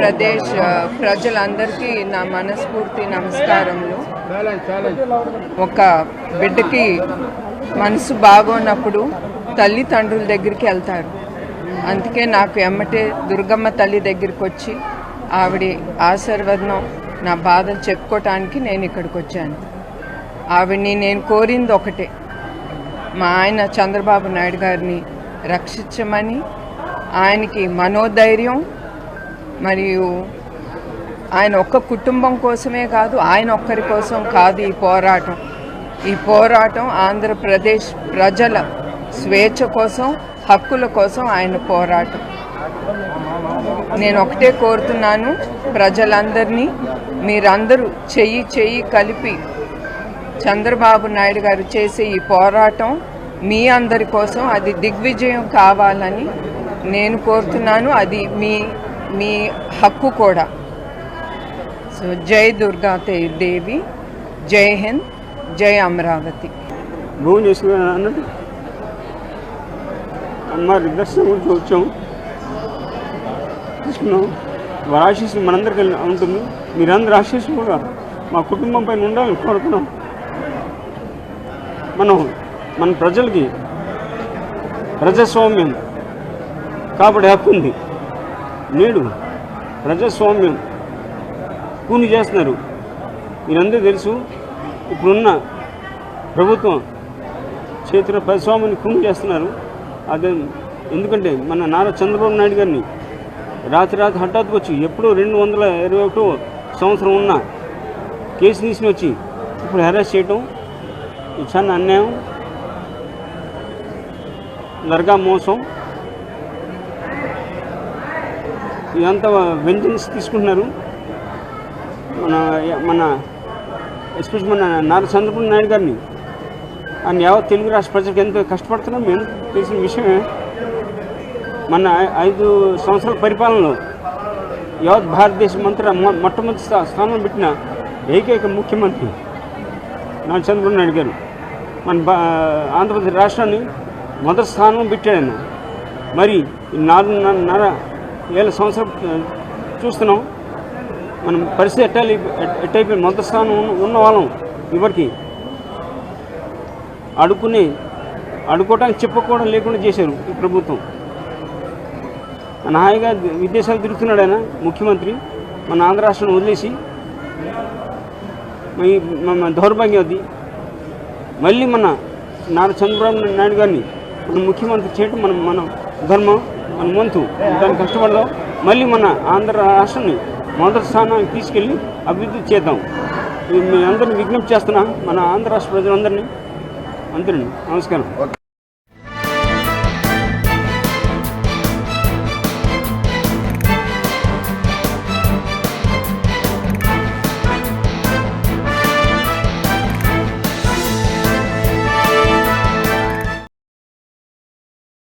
ఆంధ్రప్రదేశ్ ప్రజలందరికీ నా మనస్ఫూర్తి నమస్కారములు. ఒక బిడ్డకి మనసు బాగోనప్పుడు తల్లిదండ్రుల దగ్గరికి వెళ్తారు. అందుకే నాకు ఎమ్మటే దుర్గమ్మ తల్లి దగ్గరికి వచ్చి ఆవిడ ఆశీర్వాదం నా బాధలు చెప్పుకోవటానికి నేను ఇక్కడికి వచ్చాను. ఆవిడ్ని నేను కోరింది ఒకటే, మా ఆయన చంద్రబాబు నాయుడు గారిని రక్షించమని, ఆయనకి మనోధైర్యం, మరియు ఆయన ఒక్క కుటుంబం కోసమే కాదు, ఆయన ఒక్కరి కోసం కాదు ఈ పోరాటం ఆంధ్రప్రదేశ్ ప్రజల స్వేచ్ఛ కోసం, హక్కుల కోసం ఆయన పోరాటం. నేను ఒకటే కోరుతున్నాను ప్రజలందరినీ, మీరందరూ చెయ్యి కలిపి చంద్రబాబు నాయుడు గారు చేసే ఈ పోరాటం మీ అందరి కోసం అది దిగ్విజయం కావాలని నేను కోరుతున్నాను. అది మీ హక్కు కూడా. సో జై దుర్గా దేవి, జై హింద్, జై అమరావతి. భోజనం చేసుకున్నాను అన్నట్టు అమ్మవారి దర్శనం గురించి వచ్చాము, తీసుకున్నాం. వారి ఆశీస్సులు మనందరికీ ఉంటుంది. మీరందరూ ఆశీస్సులు కూడా మా కుటుంబం పైన ఉండాలని కోరుతున్నాం. మన ప్రజలకి ప్రజాస్వామ్యం కాబట్టి హక్కు ఉంది. నేడు ప్రజాస్వామ్యం కూని చేస్తున్నారు. మీరందరూ తెలుసు, ఇప్పుడున్న ప్రభుత్వం చేతిలో ప్రజాస్వామ్యాన్ని కూని చేస్తున్నారు. అదే ఎందుకంటే మన నారా చంద్రబాబు నాయుడు గారిని రాత్రి హఠాత్తుగా వచ్చి ఎప్పుడో 2021 సంవత్సరం ఉన్న కేసు తీసుకుని వచ్చి ఇప్పుడు అరెస్ట్ చేయటం చాలా అన్యాయం, దర్గా మోసం. ఇదంతా వెంజెన్స్ తీసుకుంటున్నారు. మన ఎస్పెషల్ మన నారా చంద్రబాబు నాయుడు గారిని ఆయన యావత్ తెలుగు రాష్ట్ర ప్రజలకు ఎంత కష్టపడుతున్నాం మేము తెలిసిన విషయమే. మన 5 సంవత్సరాల పరిపాలనలో యావత్ భారతదేశం అంతా మొట్టమొదటి స్థానం పెట్టిన ఏకైక ముఖ్యమంత్రి నారా చంద్రబాబు నాయుడు గారు. మన ఆంధ్రప్రదేశ్ రాష్ట్రాన్ని మొదటి స్థానం పెట్టాడు. మరి 4.5 సంవత్సరాలు చూస్తున్నాం. మనం పరిస్థితి ఎట్టయిపోయి మొదటి స్థానం ఉన్న వాళ్ళం ఇవరికి అడుకోవడానికి చెప్పుకోవడం లేకుండా చేశారు ఈ ప్రభుత్వం. హాయిగా విదేశాలు తిరుగుతున్నాడు ఆయన ముఖ్యమంత్రి. మన ఆంధ్ర రాష్ట్రాన్ని వదిలేసి మన దౌర్భాగ్యం అది. మళ్ళీ మన నారా చంద్రబాబు నాయుడు గారిని మన ముఖ్యమంత్రి చేయడం మన ధర్మం, మన వంతు. దాన్ని కష్టపడదాం. మళ్ళీ మన ఆంధ్ర రాష్ట్రాన్ని మొదటి స్థానానికి తీసుకెళ్ళి అభివృద్ధి చేద్దాం. మీ అందరినీ విజ్ఞప్తి చేస్తున్నా, మన ఆంధ్ర రాష్ట్ర ప్రజలందరినీ. అంతేనండి. నమస్కారం.